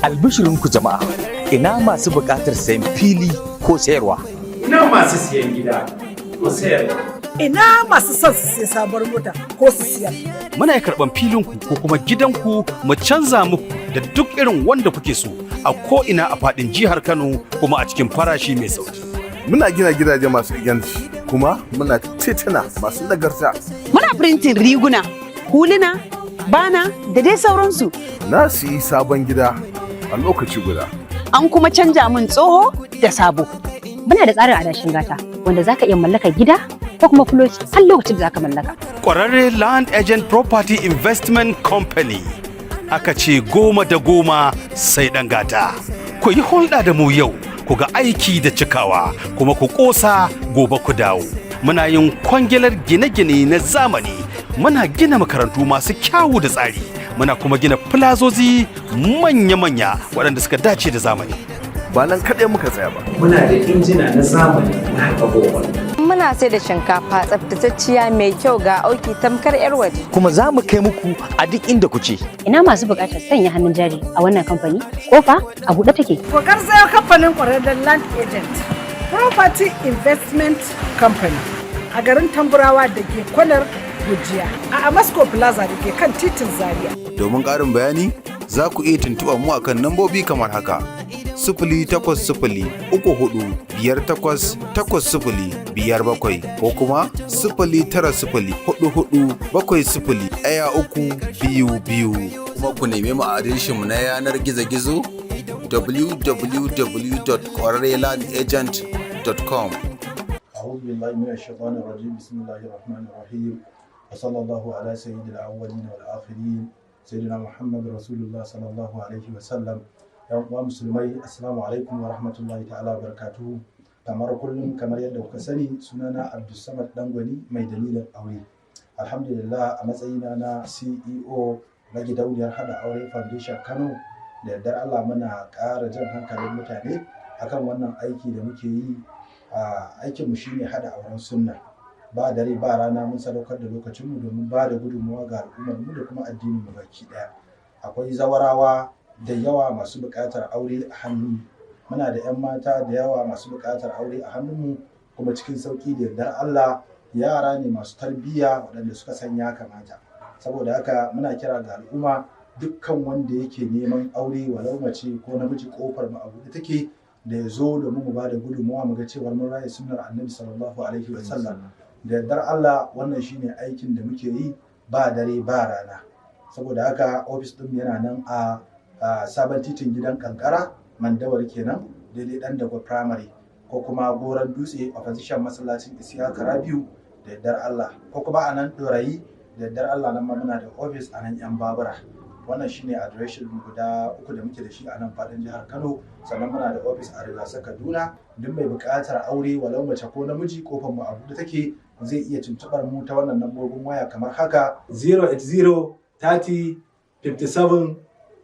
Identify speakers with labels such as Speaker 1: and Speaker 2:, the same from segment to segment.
Speaker 1: Albishirinku jama'a, ina masu buƙatar sayan fili ko sayarwa?
Speaker 2: Ina masu siyan gida ko sayarwa?
Speaker 3: Ina masu son su siya sabuwar mota ko su siyar?
Speaker 4: Muna karɓan filinku ko kuma gidanku mu canza muku da duk irin wanda kuke so a ko'ina a faɗin jihar Kano kuma a cikin farashi mai sauki.
Speaker 5: Muna gina gidaje masu inganci kuma muna tituna masu nagarta.
Speaker 6: Muna printin riguna, huluna, bana da dai sauransu.
Speaker 5: Na siyi sabon gida a lokaci guda.
Speaker 6: An kuma canja min tsoho da sabo.
Speaker 7: Muna da tsarin adashin gata wanda za ka iya mallaka gida ko kuma fuloci har lokacin da za ka mallaka.
Speaker 4: Ƙwararre Land Agent Property Investment Company. Aka ce 10 da 10 sai ɗan gata. Ku yi hulɗa da mu yau, ku ga aiki da cikawa, kuma ku ƙosa gobe ku dawo. Muna yin kwangilar gine-gine na zamani. Muna gina makarantu masu kyawu da tsari. Muna kuma gina filazozi manya-manya waɗanda suka dace da zamani.
Speaker 5: Ba nan kaɗai muka tsaya ba.
Speaker 2: Muna da injina na zamani na haƙa bohol.
Speaker 8: Muna sai da shinkafa tsaftatacciya mai kyau ga auki tamkar 'yar waje.
Speaker 1: Kuma za mu kai muku a duk inda kuke.
Speaker 7: Ina masu buƙatar sanya hannun jari a wannan kamfani? Kofa a buɗe take.
Speaker 3: Ko garzayo kamfanin ƙwararren Land Agent Property Investment Company a garin Tamburawa da ke kwanar Gujiya a Amasco Plaza da ke kan titin Zaria.
Speaker 9: Domin ƙarin bayani za ku iya tuntuɓar mu akan nambobi kamar haka: 08054888057 ko kuma 09044701322 kuma ku neme mu a adireshin mu na yanar gizo-gizo www.kwararrelandagent.com.
Speaker 10: أعوذ بالله من الشيطان الرجيم بسم الله الرحمن الرحيم وصلى الله على سيد الأولين والآخرين سيدنا محمد رسول الله صلى الله عليه وسلم. ‘Yan uwa musulmai, assalamu alaikum wa rahmatullahi ta'ala wa barakatuhu. Kamar kullum kamar yadda kuka sani, sunana Abdulsamad Dangwani mai dalilin aure. Alhamdulillah, a matsayina na CEO na gidauniyar Hada Aure Foundation Kano, da yardar Allah muna ƙara jan hankalin mutane akan wannan aiki da muke yi. Aikinmu shine hada auren sunna. Ba dare ba rana mun sadaukar da lokacinmu domin ba da gudunmawa ga al'ummarmu da kuma addininmu baki ɗaya. Akwai zawarawa da yawa masu buƙatar aure a hannu. Muna da 'yan mata da yawa masu buƙatar aure a hannunmu, kuma cikin sauƙi da yardar Allah yara ne masu tarbiyya waɗanda suka san ya kamata. Saboda haka muna kira ga al'umma, dukkan wanda yake neman aure walau mace ko namiji, ƙofar mu a buɗe take da ya zo domin mu ba da gudunmawa mu ga cewar mun raye sunnar Annabi sallallahu alaihi wa sallam. Da yardar Allah wannan shine aikin da muke yi ba dare ba rana. Saboda haka ofis ɗin yana nan a sabon titin gidan kankara Mandawar kenan, daidai dan dago primary, ko kuma goron dutse opposition masallacin Isiyaka Rabiu da yardar Allah, ko kuma a nan Dorayi da yardar Allah nan ma muna da ofis a nan yan babura. Wannan shine adireshin guda 3 da muke da shi a nan fadin jihar Kano. Sannan muna da ofis a Rigasa Kaduna. Duk mai buƙatar aure walau mace ko namiji, kofar mu a buɗe take, zai iya tuntuɓar mu ta wannan lambobin waya kamar haka: 080 30 57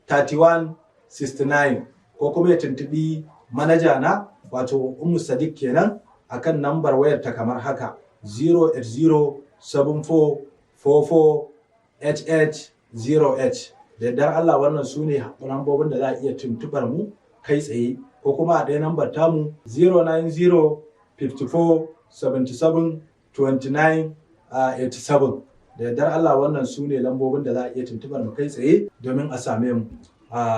Speaker 10: 31 69, ko kuma ya tuntubi manaja na wato Ummu Sadiq kenan akan nambar wayar ta kamar haka: 0807444HH0H. da yardar Allah wannan su ne lambobin da za a iya tuntubar mu kai tsaye, ko kuma a ɗaya nambar tamu 090 54 77 29 87. da yardar Allah wannan su ne lambobin da za a iya tuntubar mu kai tsaye domin a same mu.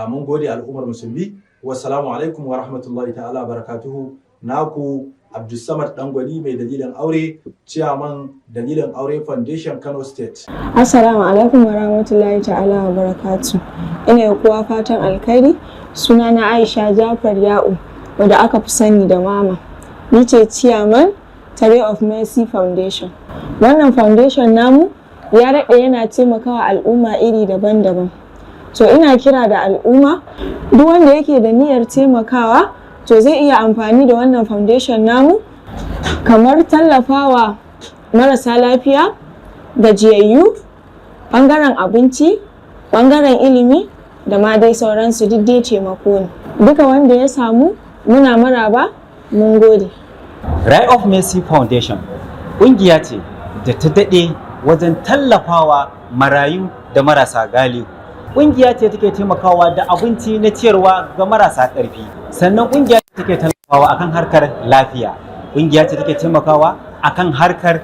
Speaker 10: Mun gode al'ummar musulmi. Wassalamu alaikum wa rahmatullahi ta'ala barakatuhu. Naku Abdulsamad Dangwani mai dalilin aure, Chairman Dalilin Aure Foundation Kano State.
Speaker 11: Assalamu alaikum wa rahmatullahi ta'ala wa barakatuh. Ina yi kowa fatan alkhairi. Sunana Aisha Jafar Ya'u, wadda aka fi sani da Mama. Ni ce Chairman Tare of Mercy Foundation. Wannan foundation namu ya daɗe yana taimakawa al'umma iri daban-daban. To ina kira da al'umma, duk wanda yake da niyyar taimakawa to zai iya amfani da wannan foundation namu, kamar tallafawa marasa lafiya, gajiyayyu, ɓangaren abinci, ɓangaren ilimi da ma dai sauransu, duk dai taimako ne. Duka wanda ya samu muna maraba, mun gode.
Speaker 12: Ray of Mercy Foundation ƙungiya ce da ta daɗe wajen tallafawa marayu da marasa galihu. ƙungiya ce take taimakawa da abinci na ciyarwa ga marasa ƙarfi. Sannan ƙungiya ce take taimakawa akan harkar lafiya. Ƙungiya ce take taimakawa akan harkar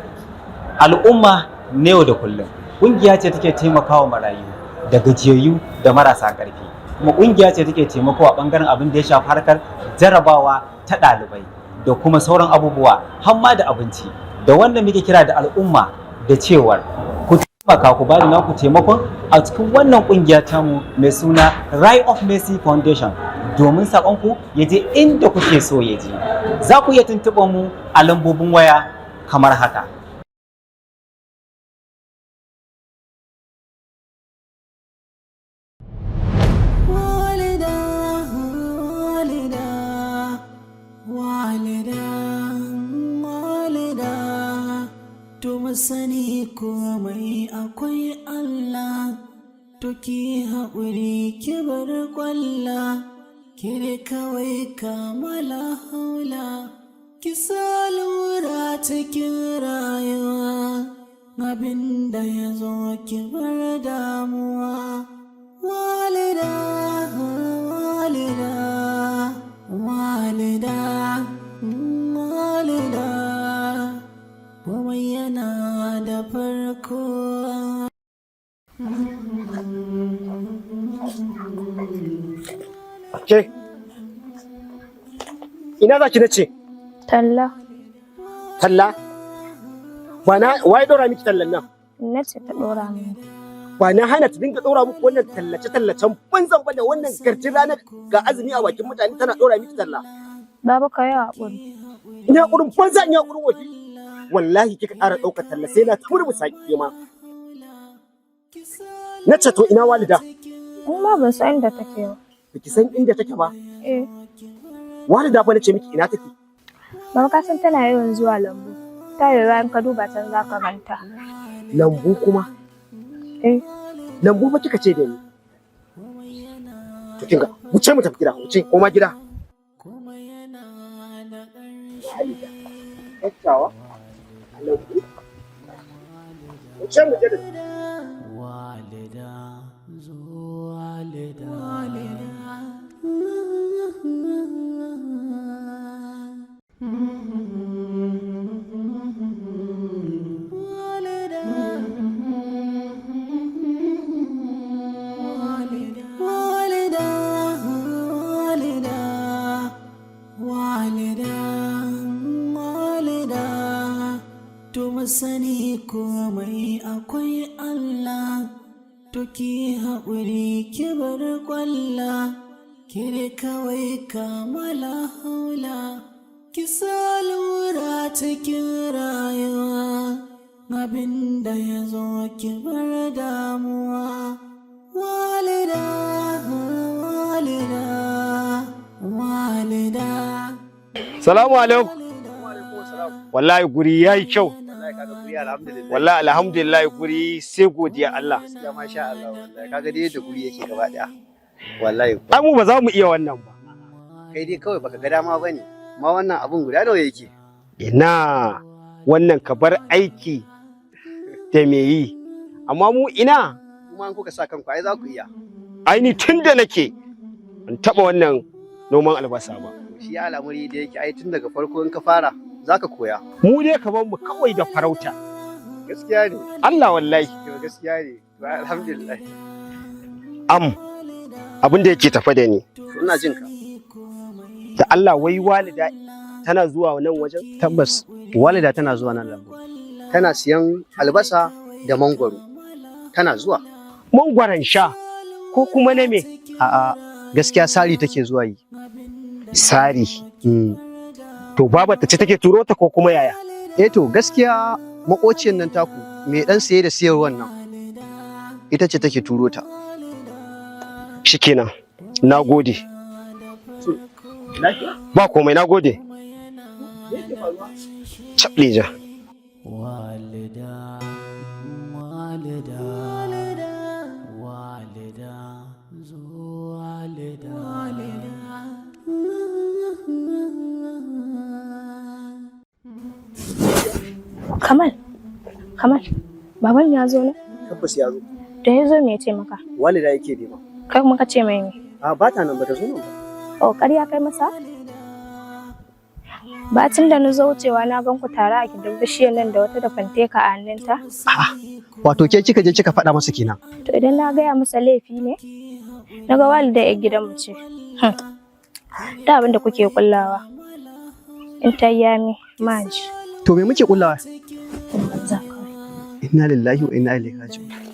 Speaker 12: al'umma na yau da kullum. Ƙungiya ce take taimakawa marayu da gajiyayyu da marasa ƙarfi. Kuma ƙungiya ce take taimakawa ɓangaren abin da ya shafi harkar jarabawa ta ɗalibai da kuma sauran abubuwa har ma da abinci. Da wannan muke kira da al'umma da cewar ku taimaka ku bada naku taimakon a cikin wannan ƙungiya tamu mai suna Rai of Mercy Foundation domin saƙonku ya je inda kuke so ya je. Za ku iya tuntuɓar mu a lambobin waya kamar haka.
Speaker 13: Sani komai akwai Allah, to ki haƙuri ki bar ƙwalla, ki kawai kamala haula, ki sa lura cikin rayuwa, abinda ya zo ki bar damuwa. Walida, walida, walida, walida. Komai yana da farko.
Speaker 14: Ke, ina za ki nace?
Speaker 11: Talla.
Speaker 14: Talla? Waye ɗora miki tallan nan?
Speaker 11: Nace ta ɗora mu.
Speaker 14: Ba na hana ta dinga ɗora muku wannan tallace-tallacen banzan ba da wannan garjin ranar ga azumi a bakin mutane tana ɗora miki talla.
Speaker 11: Baba ka yi haƙuri.
Speaker 14: Ina haƙurin banza ina haƙurin waje. Wallahi kika ƙara ɗaukar talla sai na turmusa ki ma. Na ce to ina Walida?
Speaker 11: Amma ban san inda take ba.
Speaker 14: Biki san inda take ba?
Speaker 11: Eh.
Speaker 14: Walida fa nace miki ina take?
Speaker 11: Baba ka san tana yawan zuwa lambu. Ta yi bayan ka duba can za ka ganta.
Speaker 14: Lambu kuma?
Speaker 11: Eh.
Speaker 14: Lambu fa kika ce da ni. To kinga, wuce mu tafi gida, wuce koma gida. Walida. Yattawa? Lambu? Wuce mu je da
Speaker 13: Walida, zo walida, walida. Sani komai akwai Allah, to ki haƙuri ki bar ƙwalla, ki kawai kamala haula, ki sa lura cikin rayuwa, abinda ya zo ki bar damuwa. Walida, walida, walida.
Speaker 14: Salamu alaikum. Wallahi guri yayi kyau. Wallahi alhamdulillah guri sai godiya Allah.
Speaker 15: Ya masha Allah wallahi kaga dai yadda guri yake gaba daya. Wallahi
Speaker 14: ai mu ba za mu iya wannan ba.
Speaker 15: Kai dai kawai baka ga dama bane. Ma wannan abun guda nawa yake?
Speaker 14: Ina wannan ka bar aiki da me yi. Amma mu ina
Speaker 15: kuma an kuka sa kanku ai za ku iya.
Speaker 14: Ai ni tunda nake ban taba wannan noman albasa ba.
Speaker 15: Shi al'amari da yake ai tun daga farko in ka fara zaka koya.
Speaker 14: Mu dai ka bar mu kawai da farauta.
Speaker 15: Gaskiya ne.
Speaker 14: Allah wallahi.
Speaker 15: Gaskiya ne. Alhamdulillah.
Speaker 14: Abin da yake tafa da ni.
Speaker 15: Ina jin ka.
Speaker 14: Da Allah wai Walida tana zuwa nan wajen?
Speaker 15: Tabbas Walida tana zuwa nan lambu. Tana siyan albasa da mangwaro. Tana zuwa.
Speaker 14: Mangwaron sha ko kuma na me?
Speaker 15: A'a gaskiya sari take zuwa yi.
Speaker 14: Sari. To babata ce take turo ta ko kuma yaya?
Speaker 15: To gaskiya makociyar nan taku mai dan saye da siyarwar nan ita ce take turo ta.
Speaker 14: Shikenan. Nagode. Ba komai nagode. Chaplija.
Speaker 13: Walida, walida, walida, zo walida, walida.
Speaker 11: Kamal, baban ya zo ne?
Speaker 15: Tabbas ya zo.
Speaker 11: Da ya zo me ya ce maka?
Speaker 14: Walida yake nema.
Speaker 11: Kai kuma ka ce mai ne?
Speaker 14: A ba ta nan ba ta zo nan ba.
Speaker 11: Oh, ƙarya kai masa? Bacin da na zo wucewa na gan ku tare a gidan bishiyar nan da wata da fanteka a hannunta.
Speaker 15: Wato ke kika je kika faɗa masa kenan.
Speaker 11: To idan na gaya masa laifi ne? Na ga Walida yar gidan mu ce. Da abin da kuke kullawa. In ta yami maji.
Speaker 15: To me muke kullawa? Inna lillahi wa inna ilaihi raji'un.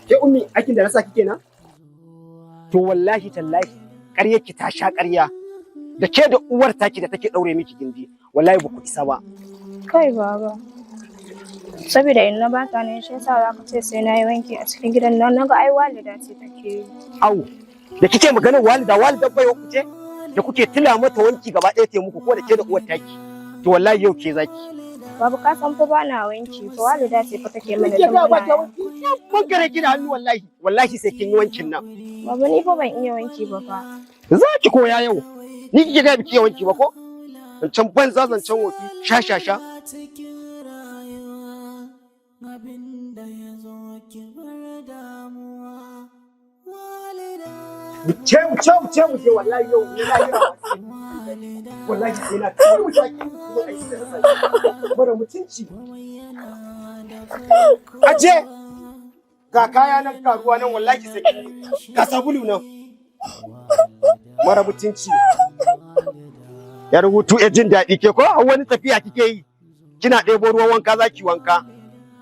Speaker 14: Ke ummi aikin da na sa kike na? To wallahi tallahi ƙaryar ki ta sha ƙarya. Da ke da uwar taki da take ɗaure miki gindi wallahi ba ku isa ba.
Speaker 11: Kai baba. Saboda in na baka ne shi yasa za ka ce sai na yi wanki a cikin gidan nan naga ai Walida ce take yi.
Speaker 14: Au da kike maganar Walida bai ku ce da kuke tila mata wanki gaba ɗaya ta muku ko da ke da uwar taki. To wallahi yau ke zaki.
Speaker 11: Babu ka san fa bana wanki fa Walida ce fa take mana tambaya.
Speaker 14: Mun gare ki da hannu wallahi sai kin yi wankin nan.
Speaker 11: Babu ni fa ban iya wanki ba fa.
Speaker 14: Za ki koya yau. Ni kike ga biki wanki ba ko? Zancen banza zancen wofi sha. Mu ce wallahi yau ni lahira wallahi sai na kai mu taki mu aiki da sai mara mutunci aje ga kaya nan karuwa nan wallahi sai ga sabulu nan mara mutunci ya rubutu ya jin daɗi ke ko wani tafiya kike yi kina ɗebo ruwan wanka zaki wanka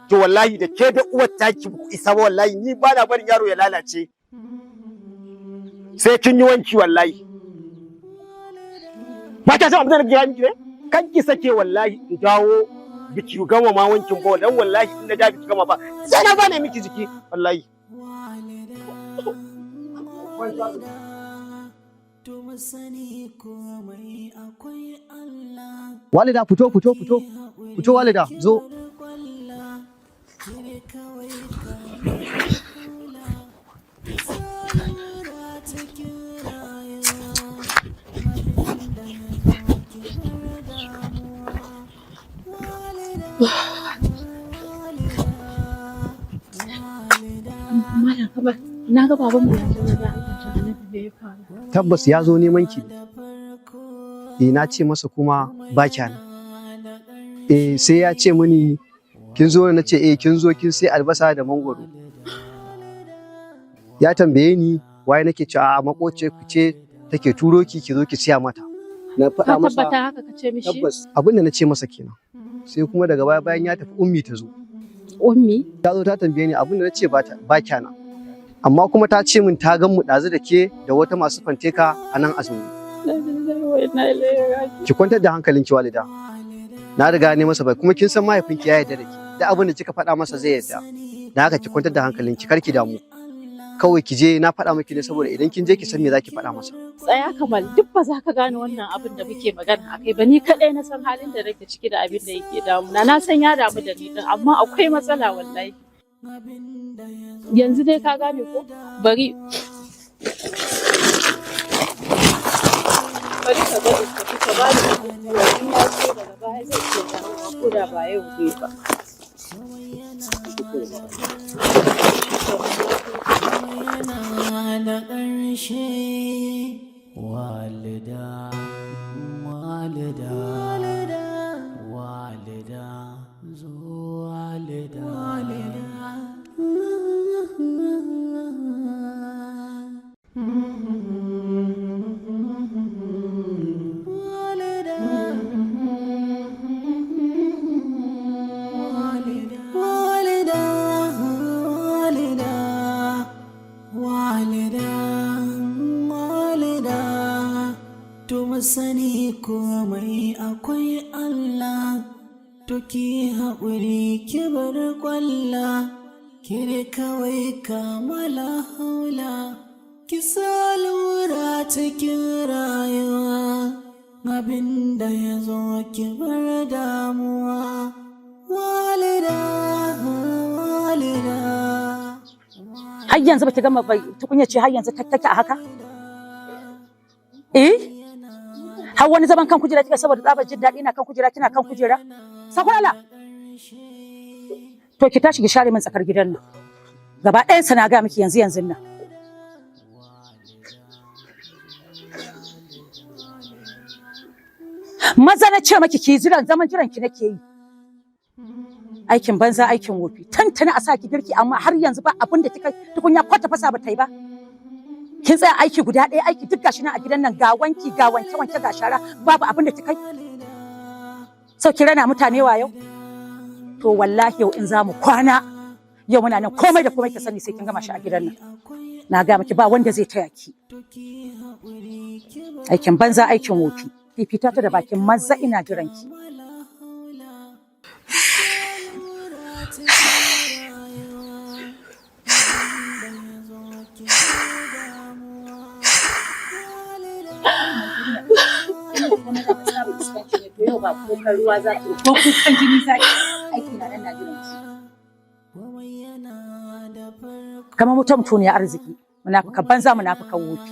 Speaker 14: to wallahi da ke da uwar taki ku isa ba wallahi ni ba na barin yaro ya lalace sai kin yi wanki wallahi ba ta san abin da gaya miki ne kan ki sake wallahi in dawo biki gama ma wankin ba dan wallahi in na da biki gama ba sai na bane miki jiki wallahi
Speaker 15: Walida fito Walida zo.
Speaker 16: Na ga baban mu yanzu da an da ya faru.
Speaker 15: Tabbas ya zo neman ki. Na ce masa kuma ba kya nan. Sai ya ce mini kin zo na ce kin zo kin sai albasa da mangwaro. Ya tambaye ni waye nake cewa a makoce ku ce take turo ki zo ki siya mata. Na faɗa masa.
Speaker 16: Ka tabbata haka ka ce mishi?
Speaker 15: Tabbas abin da na ce masa kenan. Sai kuma daga baya bayan ya tafi ummi ta zo.
Speaker 16: Ummi?
Speaker 15: Ta zo ta tambaye ni abin da na ce ba kya nan. Amma kuma ta ce min ta gan mu ɗazu da ke da wata masu fanteka a nan azumi. Ki kwantar da hankalinki Walida. Na riga ne masa bai kuma kin san mahaifinki ya yarda da ki. Da abin da kika faɗa masa zai yarda. Da haka ki kwantar da hankalinki kar ki damu. Kawai ki je na faɗa miki ne saboda idan kin je ki san me zaki faɗa masa.
Speaker 16: Tsaya Kamal duk ba za ka gane wannan abin da muke magana akai ba ni kadai na san halin da nake ciki da abin da yake damuna. Na san ya damu da ni din amma akwai matsala wallahi. Yanzu dai ka gane ko bari ka ga ka ba ni wani ya ce daga baya zai ce ko da ba yau zai ba
Speaker 13: da ƙarshe walida zo walida sani komai akwai Allah to ki haƙuri ki bar ƙwalla ki kawai kamala haula ki sa lura cikin rayuwa abinda ya zo ki bar damuwa. Walida, walida.
Speaker 16: Har yanzu baki gama tukunya ce har yanzu take a haka? Har wani zaman kan kujera kika saboda tsabar jin daɗi na kan kujera kina kan kujera? Sakwala. To ki tashi ki share min tsakar gidan nan. Gaba ɗayan sa na ga miki yanzu nan. Maza na ce maki ki zaman jiran ki nake yi. Aikin banza aikin wofi. Tantana a sa ki girki amma har yanzu ba abin da kika tukunya ko ta fasa ba ta yi ba. Kin tsaya aiki guda ɗaya aiki duk gashi nan a gidan nan ga wanki ga wanke ga shara babu abin da kika yi. Sau ki rana mutane wa yau. To wallahi yau in za mu kwana yau muna nan komai da komai ki sani sai kin gama shi a gidan nan. Na ga miki ba wanda zai taya ki. Aikin banza aikin wofi. Fifita ta da bakin maza ina jiran ki. Kamar mutum ne arziki munafikan banza munafikan wofi.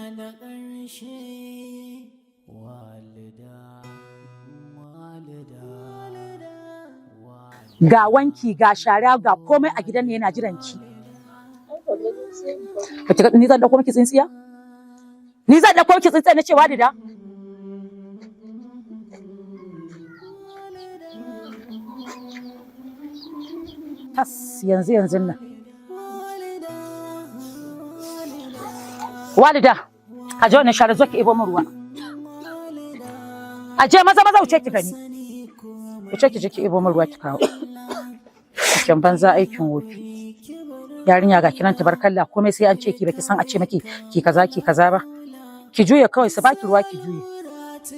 Speaker 16: Ga wanki ga shara ga komai a gidan ne yana jiran ki. Ni zan dauko miki tsintsiya? Ni zan dauko miki tsintsiya na ce Walida? Tas yanzu nan. Walida, a je wannan shara zo ki ebo min ruwa. A je maza wuce ki gani. Wuce ki je ki ebo min ruwa ki kawo. Aikin banza aikin wofi. Yarinya ga kiran tabarkalla komai sai an ce ki baki san a ce miki ki kaza ba. Ki juye kawai su baki ruwa ki juye.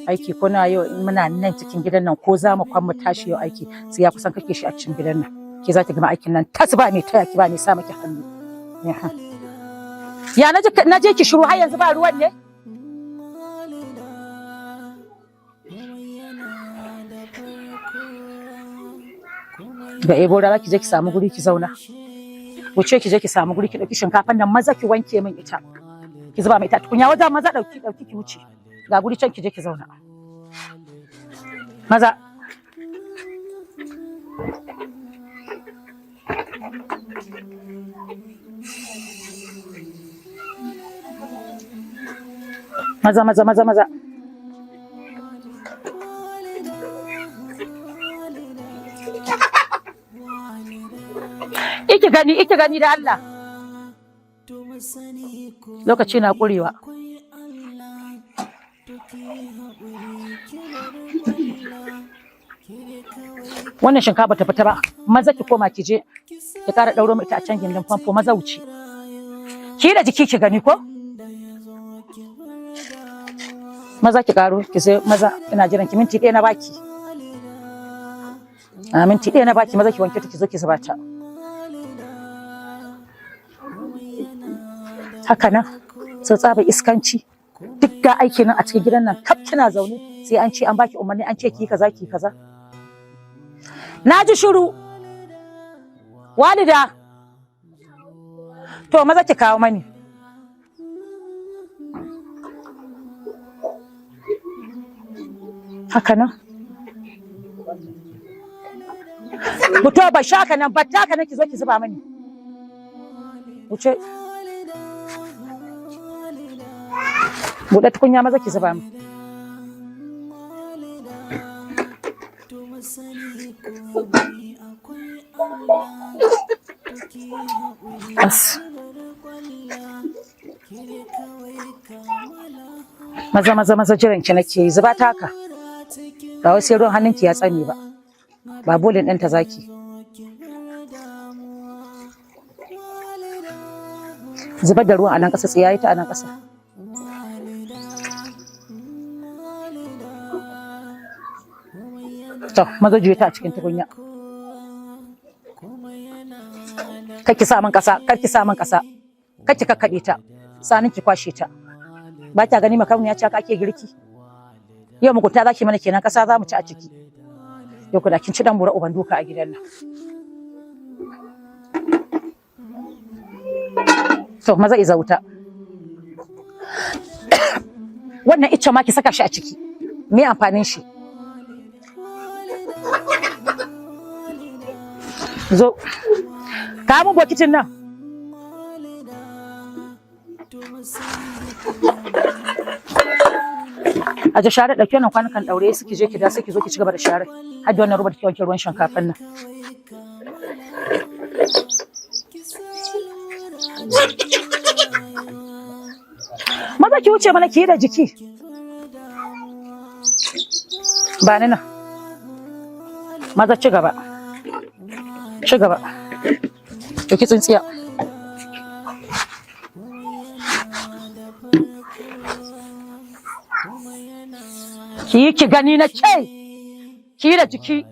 Speaker 16: Aiki ko na yau muna nan cikin gidan nan ko za mu kwan mu tashi yau aiki sai ya kusan kake shi a cikin gidan nan. Ki za ki gama aikin nan tas ba ne taya ki ba ne sa miki hannu. Ya naje ki shiru har yanzu ba ruwan ne? Ga egora ki je ki samu guri ki zauna. Wuce ki je ki samu guri ki dauki shinkafan nan maza ki wanke min ita. Ki zuba mai ita tukunya wajen maza dauki ki wuce. Ga guri can ki je ki zauna. Maza. Maza. Iki gani da Allah. Lokaci na ƙurewa. Wannan shinkafa ta fita ba. Maza ki koma ki je ki ƙara ɗauro mai ita a can gindin famfo maza wuce. Ki da jiki ki gani ko? Maza ki ƙaro ki sai maza ina jiran ki minti ɗaya na baki. A minti ɗaya na baki maza ki wanke ta ki zo ki zuba ta. Haka nan sau tsaba iskanci duk ga aiki nan a cikin gidan nan kaf kina zaune sai an ce an baki umarni an ce ki kaza na ji shiru Walida to maza ki kawo mani haka nan mutu ba shaka nan ba taka nan ki zo ki zuba mani wuce buɗe tukunya maza ki zuba mu. Maza jiran ki nake yi zuba taka. Ba wai sai ruwan hannunki ya tsane ba. Ba bolin ɗinta zaki. Zubar da ruwan a nan ƙasa tsiyayi ta a nan ƙasa. To, maza juye ta a cikin tukunya. Kar sa min ƙasa. Kar ki kakkaɓe ta. Sanin ki kwashe ta. Ba kya gani makauniya ce ake girki. Yau mugunta zaki mana kenan kasa za mu ci a ciki. Yau ku da kin ci dan mura uban duka a gidan nan. To maza iza wuta. Wannan icce ma ki saka shi a ciki. Me amfanin shi? Zo. Ka mun bokitin nan. Aje share dauke nan kwanukan daure su ki je ki da sai ki zo ki ci gaba da share. Har da wannan rubar ki wanke ruwan shinkafan nan. Maza ki wuce mana ki yi da jiki. Ba ni nan. Maza ci gaba. Ci gaba. To ki tsintsiya. Ki yi ki gani na ce. Ki yi da jiki.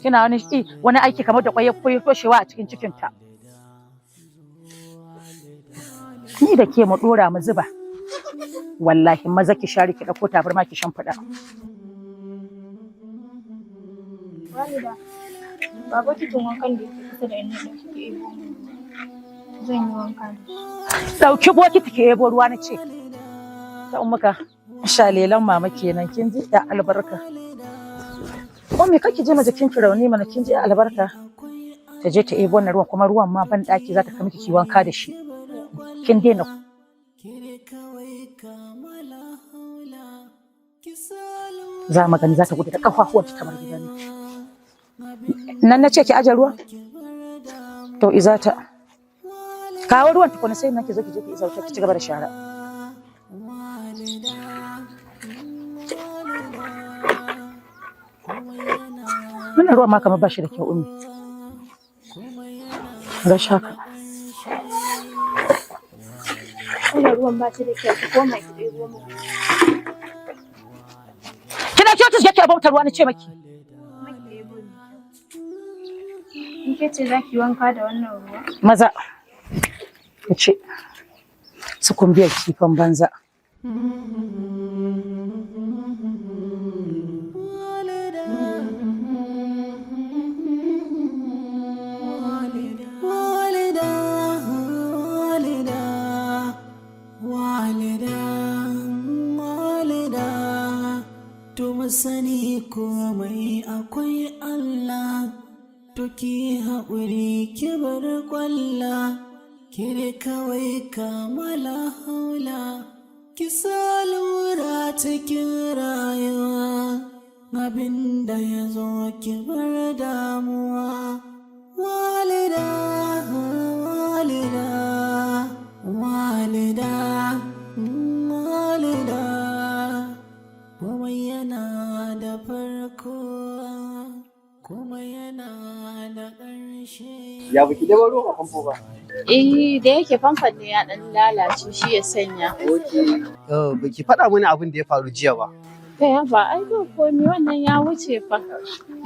Speaker 16: Kina wani aiki kamar da kwaye toshewa a cikin cikinta. Ni da ke mu dora mu zuba. Wallahi maza ki share ki dauko tabarma ki shimfida.
Speaker 11: Walida, baba ki tun wankan da yake kusa da inda kike ebo. Zan yi wanka.
Speaker 16: Dauki bokiti ki ebo ruwa na ce. Ta ummuka shalelan mama kenan kin ji da albarka. Ko me kake je ma jikin ki rauni mana kin ji albarka? Ta je ta ebo wannan ruwan kuma ruwan ma ban daki za ta kai miki ki wanka da shi. Kin daina za mu gani za ta gudu da kafafuwan ta kamar gidan nan na ce ki aje ruwa to izata kawo ruwan tukuna sai nan ki zo ki je ki izauta ki ci gaba da shara wannan ruwan ma kamar ba shi da kyau ummi ga shaka
Speaker 11: Wannan ruwan ba ta da kyau, ki koma ki ɗebo mu.
Speaker 16: Kina kyautu yake bautar ruwa na ce maki.
Speaker 11: In ke ce za ki wanka da wannan ruwa?
Speaker 16: Maza. Ki ce. Su kumbiyar kifin banza.
Speaker 13: Sani komai akwai Allah to ki haƙuri ki bar ƙwalla ki kawai kamala haula ki sa lura cikin rayuwa abinda ya zo ki bar damuwa walida walida walida walida komai yana da farko kuma yana da ƙarshe.
Speaker 15: Ya baki da ruwan a famfo ba?
Speaker 11: Da yake famfon ne ya ɗan lalace shi ya sanya.
Speaker 15: Baki faɗa mana abin da ya faru jiya ba.
Speaker 11: Kai ba ai ba komai wannan ya wuce fa.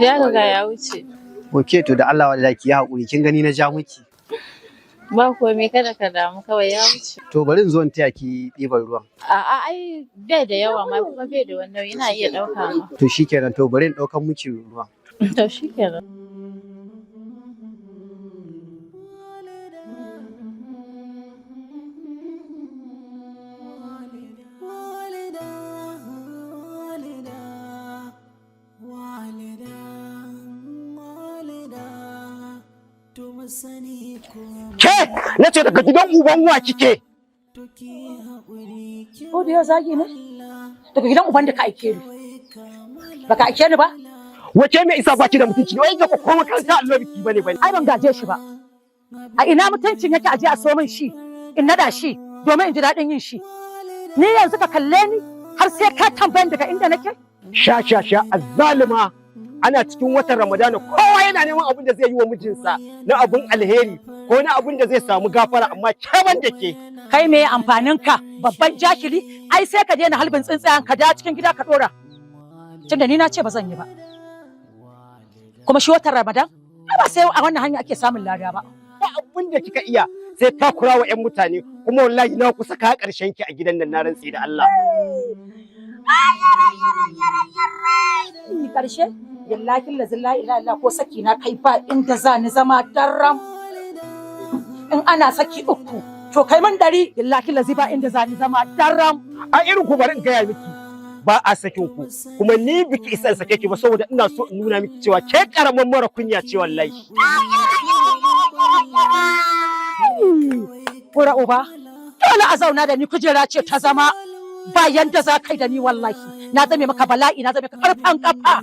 Speaker 11: Ya riga ya wuce.
Speaker 15: Ok to da Allah wallahi ki haƙuri kin gani na ja miki.
Speaker 11: Ba komai kada ka damu kawai ya wuce.
Speaker 15: To bari in zo in taya ki ɗiban ruwan.
Speaker 11: A'a ai bai da yawa ma kuma bai da wani yana iya ɗauka ma.
Speaker 15: To shikenan to bari in ɗaukan miki ruwan.
Speaker 11: To shikenan.
Speaker 14: Ke na ce daga gidan uban wa kike?
Speaker 16: Ko da yau zagi ne? Daga gidan uban da ka aike ni. Baka aike ni ba?
Speaker 14: Wace mai isa baki da mutunci? Wai ga ko makaranta Allah biki bane bane.
Speaker 16: Ai ban gaje shi ba. A ina mutuncin yake aje a so min shi? In nada shi domin in ji daɗin yin shi. Ni yanzu ka kalle ni har sai ka tambayan daga inda nake?
Speaker 14: Sha azzalima. Ana cikin watan Ramadana kowa yana neman abin da zai yi wa mijinsa na abin alheri ko na abin da zai samu gafara amma keban da ke.
Speaker 16: Kai me amfanin ka babban jakili ai sai ka daina halbin tsuntsayen ka da cikin gida ka dora. Tunda ni na ce ba zan yi ba. Kuma shi watan Ramadan ba sai a wannan hanya ake samun lada ba.
Speaker 14: Ba abin da kika iya sai takura wa 'yan mutane kuma wallahi na kusa ka karshen ki a gidan nan na rantsi da Allah.
Speaker 16: Ni karshe billahi la ilaha illa ko saki na kai ba inda za ni zama daram. In ana saki uku to kai man 100 billahi la ba inda za ni zama daram.
Speaker 14: A irin ku bari in gaya miki ba a sakin ku kuma ni biki isa sake ki ba saboda ina so in nuna miki cewa ke karaman mara kunya ce wallahi.
Speaker 16: Kura uba dole a zauna da ni kujera ce ta zama ba yanda za kai da ni wallahi na zame maka bala'i na zame ka karfan kafa.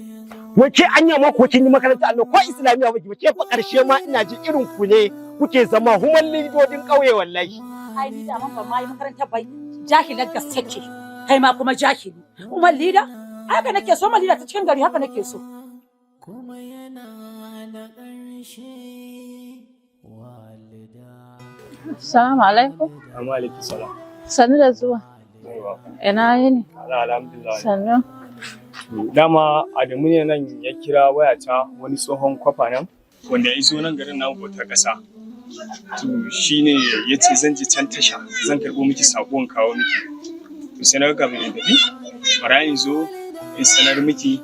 Speaker 14: Wace anya ma ko kin yi makaranta Allah ko islamiya ba ki fa karshe ma ina ji irin ku ne kuke zama human lidodin kauye wallahi.
Speaker 16: Ai ni da man ba ma yi makaranta bai jahilan gaske ce kai ma kuma jahili kuma lida haka nake so malida ta cikin gari haka nake so.
Speaker 13: Kuma yana da ƙarshe Walida.
Speaker 17: Assalamu alaikum.
Speaker 18: Wa alaikum salam.
Speaker 17: Sannu da zuwa. Ina yini?
Speaker 18: Alhamdulillah.
Speaker 17: Sannu.
Speaker 18: Dama Adamu ne nan ya kira wayata wani tsohon kwafa nan wanda ya iso nan garin namu bautar ƙasa. To shine ya ce zan je can tasha zan karɓo miki saƙon kawo miki. To sai na ga kafin in tafi bara in zo in sanar miki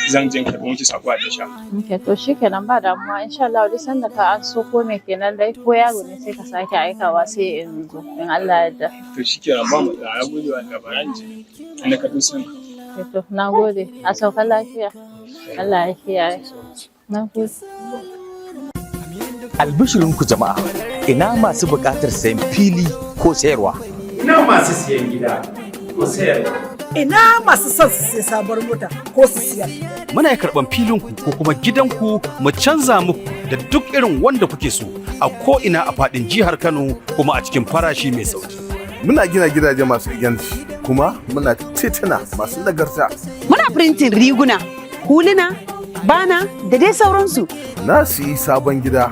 Speaker 18: zan je karɓo miki saƙo a tasha.
Speaker 17: Okay, to shikenan ba damuwa insha Allah duk sanda ka an so ko me kenan dai ko yaro ne sai ka sake aikawa sai in zo in Allah ya yarda.
Speaker 18: To shikenan ba mu da gode wa Allah bara in je ina ka dusan.
Speaker 17: To na gode a sauka lafiya. Allah ya kiyaye. Na gode.
Speaker 1: Albishirinku jama'a, ina masu buƙatar sayan fili ko sayarwa?
Speaker 2: Ina masu siyan gida ko sayarwa?
Speaker 3: Ina masu son su siya sabuwar mota ko su siyar?
Speaker 4: Muna karɓan filinku ko kuma gidanku mu canza muku da duk irin wanda kuke so a ko'ina a faɗin jihar Kano kuma a cikin farashi mai sauki.
Speaker 5: Muna gina gidaje masu inganci kuma muna tituna masu nagarta.
Speaker 6: Muna printing riguna, huluna, bana da dai sauransu.
Speaker 5: Na siyi sabon gida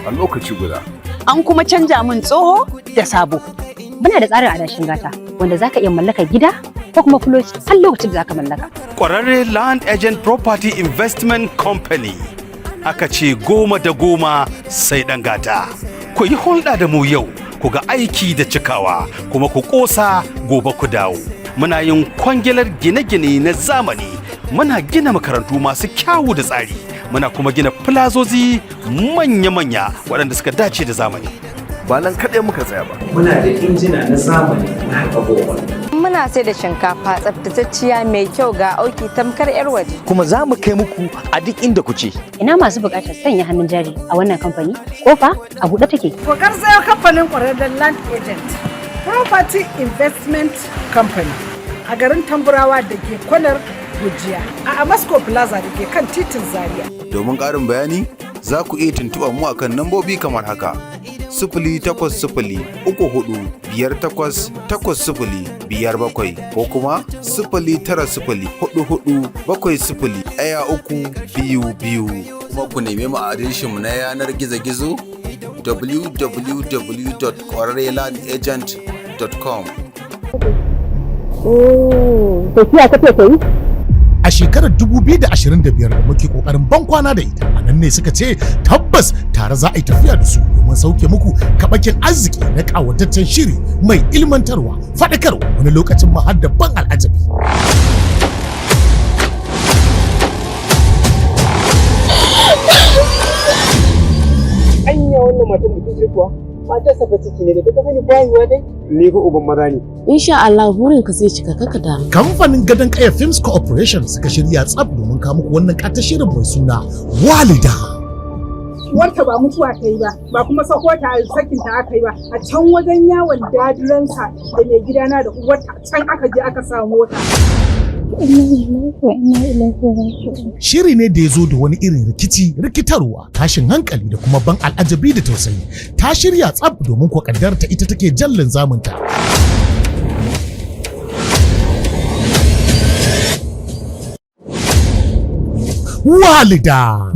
Speaker 5: a lokaci guda.
Speaker 6: An kuma canja min tsoho da sabo.
Speaker 7: Muna da tsarin adashin gata wanda za ka iya mallaka gida ko kuma fuloci har lokacin da za ka mallaka.
Speaker 4: Ƙwararre Land Agent Property Investment Company aka ce 10 sai ɗan gata. Ku yi hulɗa da mu yau, ku ga aiki da cikawa kuma ku ƙosa gobe ku dawo. Muna yin kwangilar gine-gine na zamani, muna gina makarantu masu kyawu da tsari, muna kuma gina filazozi manya-manya waɗanda suka dace da zamani.
Speaker 5: Ba nan kaɗai muka tsaya ba.
Speaker 2: Muna da injina na zamani na haƙa bohol.
Speaker 8: Muna sai da shinkafa tsaftatacciya mai kyau ga auki tamkar 'yar waje.
Speaker 1: Kuma za mu kai muku a duk inda kuke.
Speaker 7: Ina masu buƙatar sanya hannun jari a wannan kamfani? Kofa a buɗe take.
Speaker 3: To garzayo kamfanin ƙwararren Land Agent Property Investment Company a garin Tamburawa da ke kwanar Gujiya a Amasco Plaza da ke kan titin Zaria.
Speaker 9: Domin ƙarin bayani za ku iya tuntuɓar mu akan nambobi kamar haka: 08054588057 ko kuma 09044701322 kuma ku neme mu a adireshinmu na yanar gizo-gizo www.kwararrelandagent.com.
Speaker 7: Tafiya kake ta yi?
Speaker 19: A shekarar 2025 da muke kokarin ban kwana da ita, a nan ne suka ce tabbas tare za a yi tafiya da su domin sauke muku kabakin arziki na kawataccen shiri mai ilmantarwa, faɗakarwa, wani lokacin ma har da ban al'ajabi.
Speaker 14: Anya wannan matan mutum ce kuwa? Matarsa ba ciki ne da ta sani bayuwa dai? Ni ko uban maza ne.
Speaker 20: Insha Allah burin ka zai cika kaka da.
Speaker 19: Kamfanin Gadon Kaya Films Corporation suka shirya tsaf domin kawo muku wannan ƙata shirin mai suna Walida.
Speaker 3: Wata ba mutuwa ta yi ba, ba kuma sako ta sakin ta aka yi ba. A can wajen yawon dadiransa da mai gidana da uwarta can aka je aka samu mota.
Speaker 19: Shiri ne da ya zo da wani irin rikici, rikitarwa, tashin hankali da kuma ban al'ajabi da tausayi. Ta shirya tsaf domin ko kaddarta ita take jallin zamunta. Walida.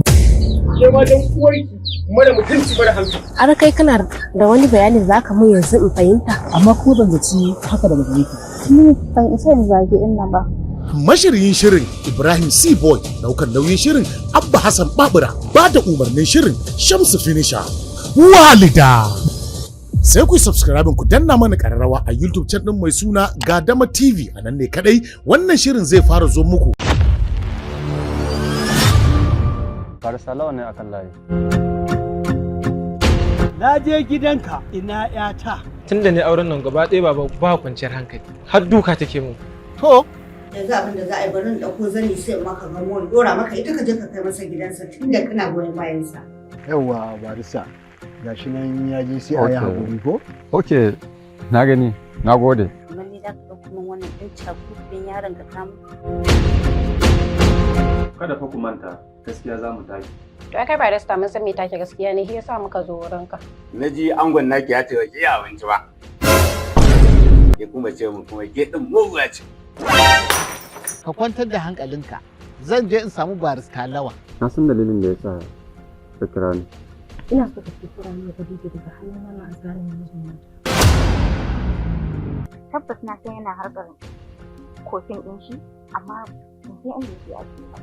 Speaker 14: Ke ma dan uwarki mara mutunci mara hankali.
Speaker 20: Har kai kana da wani bayani zaka mu yanzu in fahimta,
Speaker 12: amma ko ban zaci haka daga gare ki.
Speaker 17: Ni ban isa in zage inna ba.
Speaker 19: Mashiryin shirin Ibrahim C. Boy, daukar nauyin shirin Abba Hassan Babura, ba da umarnin shirin Shamsu Finisha. Walida. sai ku subscribe ku danna mana kararrawa a YouTube channel mai suna Gadama TV. A nan ne kadai wannan shirin zai fara zo muku.
Speaker 21: Salawa ne akan layi.
Speaker 22: Na je gidanka ina yata.
Speaker 23: Tunda ne auren nan gaba ɗaya baba ba kwanciyar hankali. Har duka take mu.
Speaker 22: To,
Speaker 24: yanzu abin da za a yi bari in ɗauko zani sai maka gamo in ɗora maka ita ka je ka kai masa gidansa tunda kana goyon bayansa.
Speaker 22: yawwa barisa. Gashi nan ya je sai a yi haƙuri ko?
Speaker 21: Ok, na gani, na gode.
Speaker 7: Amma ni da ka ɗauko min wannan ɗin cakuɗin yaron ka kamu.
Speaker 25: Kada fa ku manta, gaskiya za mu tashi.
Speaker 20: To kai ba rasta mun san me take gaskiya ne, shi yasa muka zo wurin ka.
Speaker 26: Na ji angon naki ya ce ki abinci ba. Ke kuma ce mu kuma ke din muguwa ce.
Speaker 22: Ka kwantar da hankalinka. Zan je in samu barista Lawa.
Speaker 21: Na san dalilin da yasa ka kira ni.
Speaker 20: Ina so ka kira ni da Khadija daga hannun wannan azarin mijin. Tabbas na san yana harkar kokin din shi, amma ban san inda yake aiki ba.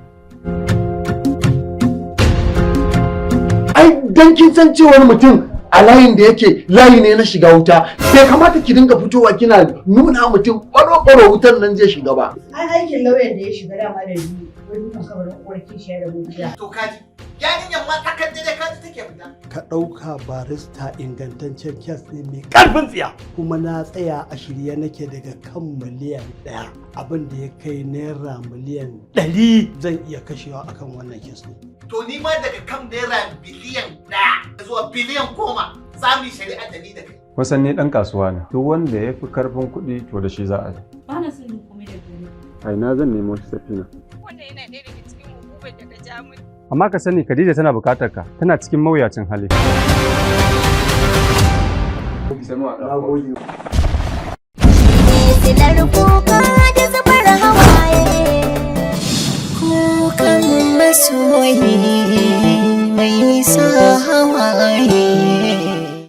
Speaker 22: Ai dan kin san cewar mutum a layin da yake layi ne na shiga wuta, bai kamata ki dinga fitowa kina nuna mutum ɓaro-ɓaro wutar nan zai shiga ba.
Speaker 24: Ai aikin lauyan da ya shiga dama da ni wani kabarin uwar kishiya da mujiya.
Speaker 22: To kaji, yarinyar ma ta kan dai kaji take fita. Ka ɗauka barista ingantaccen kes ne mai ƙarfin tsiya. Kuma na tsaya a shirye nake daga kan miliyan 1 abin da ya kai naira miliyan 100 zan iya kashewa akan wannan kes ne. To ni ma daga kan naira biliyan 1 zuwa biliyan 10 za mu yi shari'a da ni da kai.
Speaker 21: Kusan ni ɗan kasuwa ne. Duk wanda ya fi karfin kuɗi to da shi za a yi.
Speaker 20: Ba na son yin komai da duniya.
Speaker 21: A ina zan nemo shi Safina.
Speaker 20: Wannan yana ɗaya daga cikin hukumar da ka ja mun.
Speaker 21: Amma ka sani Khadija tana buƙatar ka, tana cikin mawuyacin hali.
Speaker 13: Silar kuka da zubar hawaye, kukan masoyi mai nisa.